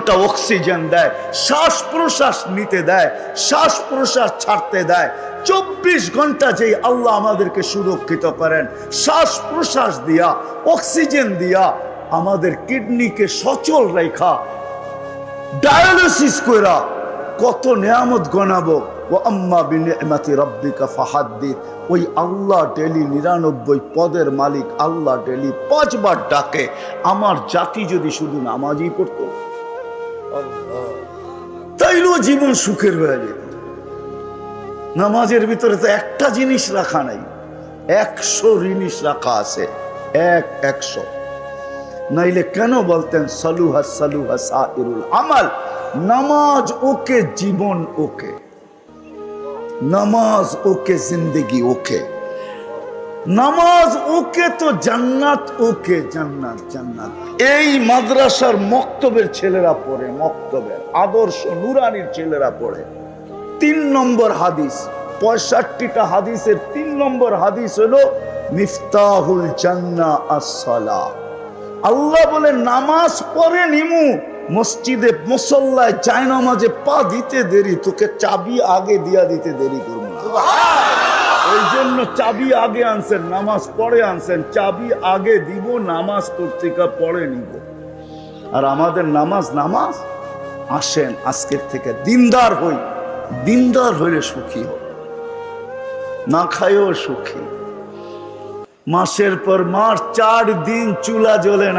ঘন্টা অক্সিজেন দেয়, শ্বাস প্রশ্বাস নিতে দেয়, শ্বাস প্রশ্বাস ছাড়তে দেয়। 24 ঘন্টা যেই আল্লাহ আমাদেরকে সুরক্ষিত করেন শ্বাস প্রশ্বাস দিয়া, অক্সিজেন দিয়া, আমাদের কিডনিকে সচল রেখা ডায়ালিসিস কইরা কত নিয়ামত গনাবো। ও আম্মা বিনিআমাতি রাব্বিকা ফাহাদ্দিস। ওই আল্লাহ ডেলি 99 পদের মালিক আল্লাহ ডেলি 5 বার ডাকে। আমার জাতি যদি শুধু নামাজই পড়তো তাইলেও জীবন সুখের হয়ে যেত। নামাজের ভিতরে তো একটা জিনিস রাখা নাই, 100 জিনিস রাখা আছে, 100। নাইলে কেন বলতেন সালুহা সালুহা সাইরুল আমাল? নামাজ ওকে, জীবন ওকে, নামাজ ওকে, জিন্দগি ওকে। নামাজ ওকে তো জান্নাত ওকে, জান্নাত জান্নাত। এই মাদ্রাসার মক্তবের ছেলেরা পড়ে, মক্তবের আদর্শ নুরানির ছেলেরা পড়ে। 3 নম্বর হাদিস, 65টা হাদিসের 3 নম্বর হাদিস হলো মিফতাহুল জান্নাহ আস-সালাহ। আল্লাহ বলে নামাজ পড়ে নিমু, মসজিদে মুসল্লায় জায়নামাজে পা দিতে দেরি, তোকে চাবি আগে দিয়া দিতে দেরি করবো না। এই জন্য চাবি আগে আনছেন, নামাজ পড়ে আনছেন। চাবি আগে দিব, নামাজ পত্রিকা পড়ে নিব। আর আমাদের নামাজ নামাজ আসেন আজকের থেকে দিনদার হই। দিনদার হইলে সুখী হই, না খাইও সুখী। মাসের পর মাস 4 দিন চুলা জ্বলে না।